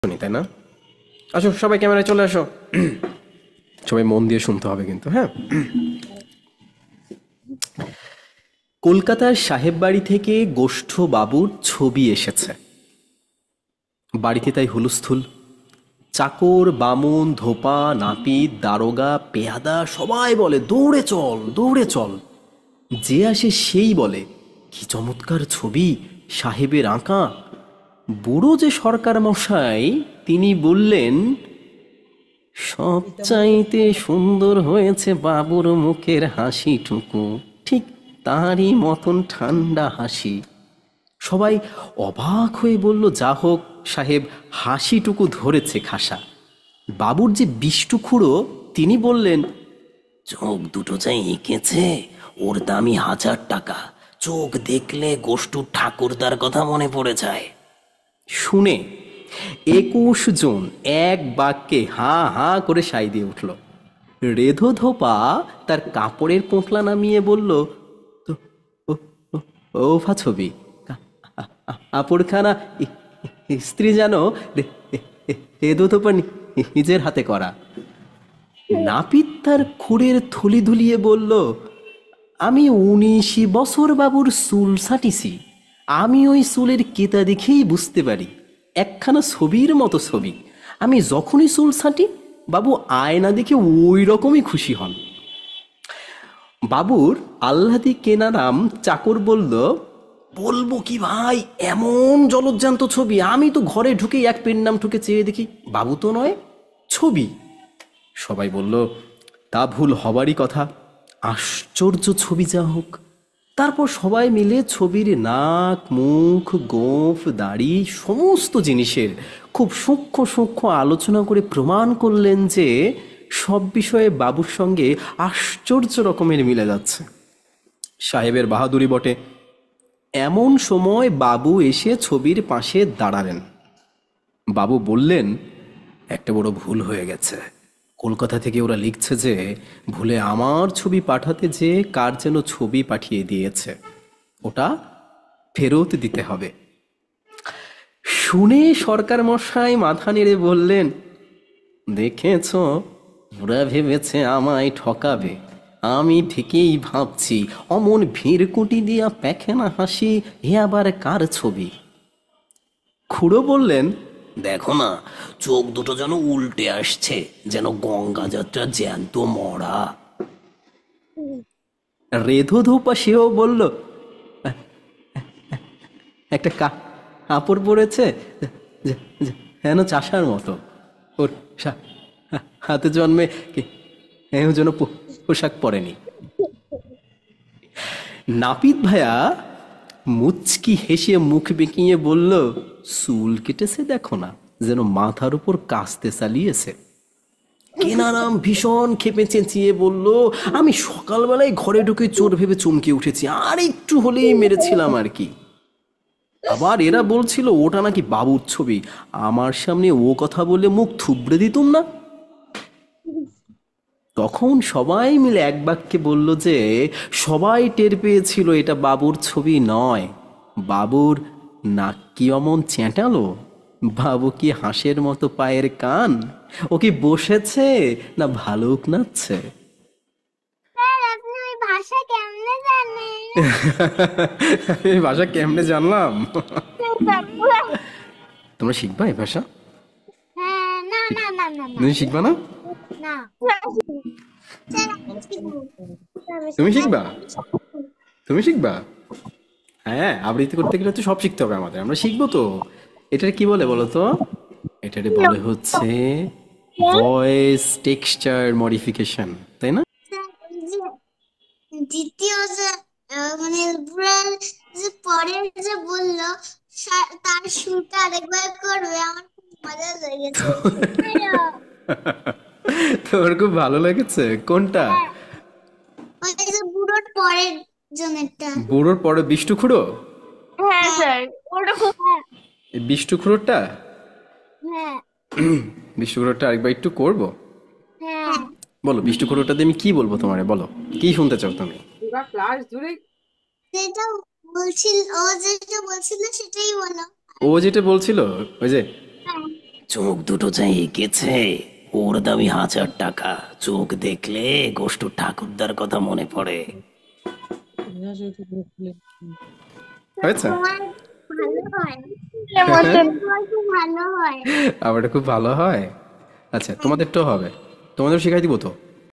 শুনি, তাই না? আসো সবাই, ক্যামেরায় চলে আসো। সবাই মন দিয়ে শুনতে হবে কিন্তু, হ্যাঁ। কলকাতার সাহেব বাড়ি থেকে গোষ্ঠ বাবুর ছবি এসেছে। বাড়িতে তাই হুলস্থুল। চাকর, বামুন, ধোপা, নাপিত, দারোগা, পেয়াদা সবাই বলে দৌড়ে চল, দৌড়ে চল। যে আসে সেই বলে, কি চমৎকার ছবি, সাহেবের আঁকা। বুড়ো যে সরকার মশাই, তিনি বললেন, সবচাইতে সুন্দর হয়েছে বাবুর মুখের হাসিটুকু, ঠিক তারই মতন ঠান্ডা হাসি। সবাই অবাক হয়ে বলল, যা হোক সাহেব, হাসিটুকু ধরেছে খাসা। বাবুর যে বিষ্টু খুড়ো, তিনি বললেন, চোখ দুটো যা এঁকেছে, ওর দামই 1000 টাকা। চোখ দেখলে গোষ্ঠুর ঠাকুরদার কথা মনে পড়ে যায়। শুনে 21 জন এক বাক্যে হাঁ হাঁ করে সাই দিয়ে উঠল। রেধো ধোপা তার কাপড়ের পোঁটলা নামিয়ে বলল, তো ও- ও- ওফা ছবি, কাপড়খানা স্ত্রী জানো, রেধো ধোপা নিজের হাতে করা। নাপিত তার খুঁড়ের থলি ধুলিয়ে বলল, আমি 19 বছর বাবুর চুল ছাটিছি। আমি ওই চুলের কেতা দেখেই বুঝতে পারি, একখানা ছবির মতো ছবি। আমি যখনই চুল ছাঁটি, বাবু আয়না দেখে ওই রকমই খুশি হন। বাবুর আহ্লাদি কেনারাম চাকর বলল, বলবো কি ভাই, এমন জলজ্জান্ত ছবি! আমি তো ঘরে ঢুকেই এক পেন নাম ঠুকে চেয়ে দেখি, বাবু তো নয়, ছবি। সবাই বলল, তা ভুল হবারই কথা, আশ্চর্য ছবি যা হোক। তারপর সবাই মিলে ছবির নাক, মুখ, গোঁফ, দাড়ি সমস্ত জিনিসের খুব সূক্ষ্ম সূক্ষ্ম আলোচনা করে প্রমাণ করলেন যে সব বিষয়ে বাবুর সঙ্গে আশ্চর্য রকমের মিলে যাচ্ছে। সাহেবের বাহাদুরি বটে। এমন সময় বাবু এসে ছবির পাশে দাঁড়ালেন। বাবু বললেন, একটা বড় ভুল হয়ে গেছে। কলকাতা থেকে ওরা লিখছে যে ভুলে আমার ছবি পাঠাতে যে কার যেন ছবি পাঠিয়ে দিয়েছে, ওটা ফেরত দিতে হবে। শুনে সরকার মশাই মাথা নেড়ে বললেন, দেখেছ, ওরা ভেবেছে আমায় ঠকাবে। আমি ঠিকই ভাবছি, অমন ভিড়কুটি দিয়া প্যাখেনা হাসি, এ আবার কার ছবি? খুড়ো বললেন, দেখো না, চোখ দুটো যেন উল্টে আসছে, যেন গঙ্গা যাত্রা জ্যান্ত মরা। রেধো ধোপা সেও বলল, একটা কাপড় পরেছে, যেন চাষার মতো। ওর হাতে জন্মে কেউ যেন পোশাক পরেনি। নাপিত ভাইয়া মুচকি হেসে মুখ বেঁকিয়ে বলল, চুল কেটেছে দেখো না, যেন মাথার উপর কাস্তে চালিয়েছে। কেনারাম ভীষণ ক্ষেপে চেঁচিয়ে বলল, আমি সকালবেলায় ঘরে ঢুকে চোর ভেবে চমকে উঠেছি, আর একটু হলেই মেরেছিলাম আর কি। আবার এরা বলছিল ওটা নাকি বাবুর ছবি। আমার সামনে ও কথা বলে মুখ থুবড়ে দিতুম না। তখন সবাই মিলে এক বাক্যে বলল যে সবাই টের পেয়েছিল এটা বাবুর ছবি নয়। বাবুর নাক কি অমন চেঁটালো, বাবু কি হাঁসের মতো পায়ের কান, ও কি বসেছে না ভালুক নাচছে? স্যার, আপনি ওই ভাষা কেমনে জানেন? এই ভাষা কেমনে জানলাম? স্যার, তোমরা শিখবা এই ভাষা? হ্যাঁ, না না না না না তুমি শিখবা না? না। স্যার, আমি শিখবো। তুমি স্যার, শিখবা? আমি শিখবো। তুমি শিখবা? হ্যাঁ, আবৃত্তি করতে গেলে তো সব শিখতে হবে আমাদের, আমরা শিখবো তো। এটার কি বলে বলো তো? এটারে বলে হচ্ছে ভয়েস টেক্সচার মডিফিকেশন, তাই না? স্যার, ওই যে দ্বিতীয় যে মানে বুড়ার যে পরের যে বললো, তার সুরটা আরেকবার করবে, আমার খুব মজা লেগেছে শুনে। তোমার খুব ভালো লেগেছে কোনটা? হ্যাঁ, ওই যে বুড়োর পরের জনেরটা। বুড়োর পরে বিষ্টু খুঁড়ো? হ্যাঁ স্যার, ওটা খুব। হ্যাঁ এই বিষ্টু খুঁড়োরটা? হ্যাঁ বিষ্টু খুঁড়োরটা আরেকবার একটু করবো। হ্যাঁ। বলো, বিষ্টু খুঁড়োরটা দিয়ে আমি কি বলবো তোমারে, বলো কি শুনতে চাও তুমি? যেটা ও যেটা বলছিল সেটাই বলো। ও যেটা বলছিল, ওই যে হ্যাঁ চোখ দুটো যা এঁকেছে, ওর দামই 1000 টাকা। চোখ দেখলে গোষ্ঠ ঠাকুরদার কথা মনে পড়ে। হয়েছে? তোমার ভালো হয়, মতন তোমার খুব ভালো হয়। আমার খুব ভালো হয়। আচ্ছা, তোমাদেরটাও হবে, তোমাদের শিখাই দিব তো।